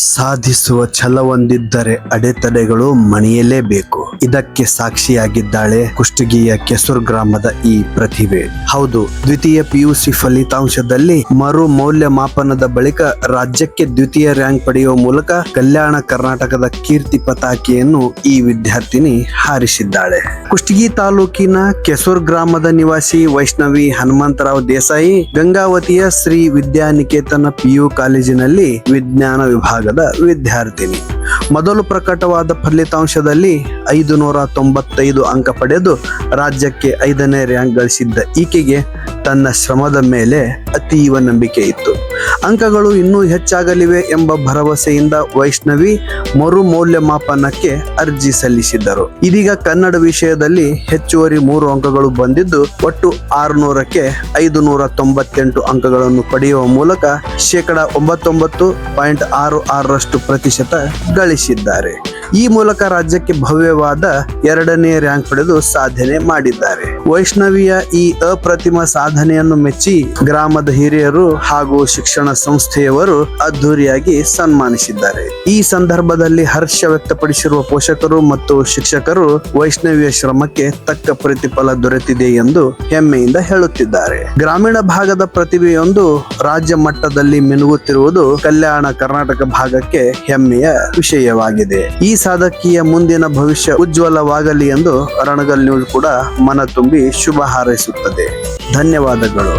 ಸಾಧಿಸುವ ಛಲವೊಂದಿದ್ದರೆ ಅಡೆತಡೆಗಳು ಮಣಿಯಲೇಬೇಕು. ಇದಕ್ಕೆ ಸಾಕ್ಷಿಯಾಗಿದ್ದಾಳೆ ಕುಷ್ಟಗಿಯ ಕೆಸೂರ್ ಗ್ರಾಮದ ಈ ಪ್ರತಿಭೆ. ಹೌದು, ದ್ವಿತೀಯ PUC ಫಲಿತಾಂಶದಲ್ಲಿ ಮರು ಮೌಲ್ಯಮಾಪನದ ಬಳಿಕ ರಾಜ್ಯಕ್ಕೆ ದ್ವಿತೀಯ ರ್ಯಾಂಕ್ ಪಡೆಯುವ ಮೂಲಕ ಕಲ್ಯಾಣ ಕರ್ನಾಟಕದ ಕೀರ್ತಿ ಪತಾಕೆಯನ್ನು ಈ ವಿದ್ಯಾರ್ಥಿನಿ ಹಾರಿಸಿದ್ದಾಳೆ. ಕುಷ್ಟಗಿ ತಾಲೂಕಿನ ಕೆಸೂರ್ ಗ್ರಾಮದ ನಿವಾಸಿ ವೈಷ್ಣವಿ ಹನುಮಂತರಾವ್ ದೇಸಾಯಿ ಗಂಗಾವತಿಯ ಶ್ರೀ ವಿದ್ಯಾನಿಕೇತನ PU ಕಾಲೇಜಿನಲ್ಲಿ ವಿಜ್ಞಾನ ವಿಭಾಗದ ವಿದ್ಯಾರ್ಥಿನಿ. ಮೊದಲು ಪ್ರಕಟವಾದ ಫಲಿತಾಂಶದಲ್ಲಿ 595 ಅಂಕ ಪಡೆದು ರಾಜ್ಯಕ್ಕೆ 5ನೇ ರ್ಯಾಂಕ್ ಗಳಿಸಿದ್ದ ಈಕೆಗೆ ತನ್ನ ಶ್ರಮದ ಮೇಲೆ ಅತೀವ ನಂಬಿಕೆ ಇತ್ತು. ಅಂಕಗಳು ಇನ್ನೂ ಹೆಚ್ಚಾಗಲಿವೆ ಎಂಬ ಭರವಸೆಯಿಂದ ವೈಷ್ಣವಿ ಮರು ಮೌಲ್ಯಮಾಪನಕ್ಕೆ ಅರ್ಜಿ ಸಲ್ಲಿಸಿದ್ದರು. ಇದೀಗ ಕನ್ನಡ ವಿಷಯದಲ್ಲಿ ಹೆಚ್ಚುವರಿ 3 ಅಂಕಗಳು ಬಂದಿದ್ದು ಒಟ್ಟು 600ಕ್ಕೆ 598 ಅಂಕಗಳನ್ನು ಪಡೆಯುವ ಮೂಲಕ 99.66% ಗಳಿಸಿದ್ದಾರೆ. ಈ ಮೂಲಕ ರಾಜ್ಯಕ್ಕೆ ಭವ್ಯವಾದ 2ನೇ ರ್ಯಾಂಕ್ ಪಡೆದು ಸಾಧನೆ ಮಾಡಿದ್ದಾರೆ. ವೈಷ್ಣವಿಯ ಈ ಅಪ್ರತಿಮ ಸಾಧನೆಯನ್ನು ಮೆಚ್ಚಿ ಗ್ರಾಮದ ಹಿರಿಯರು ಹಾಗೂ ಶಿಕ್ಷಣ ಸಂಸ್ಥೆಯವರು ಅದ್ಧೂರಿಯಾಗಿ ಸನ್ಮಾನಿಸಿದ್ದಾರೆ. ಈ ಸಂದರ್ಭದಲ್ಲಿ ಹರ್ಷ ವ್ಯಕ್ತಪಡಿಸಿರುವ ಪೋಷಕರು ಮತ್ತು ಶಿಕ್ಷಕರು ವೈಷ್ಣವಿಯ ಶ್ರಮಕ್ಕೆ ತಕ್ಕ ಪ್ರತಿಫಲ ದೊರೆತಿದೆ ಎಂದು ಹೆಮ್ಮೆಯಿಂದ ಹೇಳುತ್ತಿದ್ದಾರೆ. ಗ್ರಾಮೀಣ ಭಾಗದ ಪ್ರತಿಭೆಯೊಂದು ರಾಜ್ಯ ಮಟ್ಟದಲ್ಲಿ ಮಿನುಗುತ್ತಿರುವುದು ಕಲ್ಯಾಣ ಕರ್ನಾಟಕ ಭಾಗಕ್ಕೆ ಹೆಮ್ಮೆಯ ವಿಷಯವಾಗಿದೆ. ಈ ಸಾಧಕಿಯ ಮುಂದಿನ ಭವಿಷ್ಯ ಉಜ್ವಲವಾಗಲಿ ಎಂದು ರಣಗಲ್ ನ್ಯೂಸ್ ಕೂಡ ಮನ ತುಂಬಿ ಶುಭ ಹಾರೈಸುತ್ತದೆ. ಧನ್ಯವಾದಗಳು.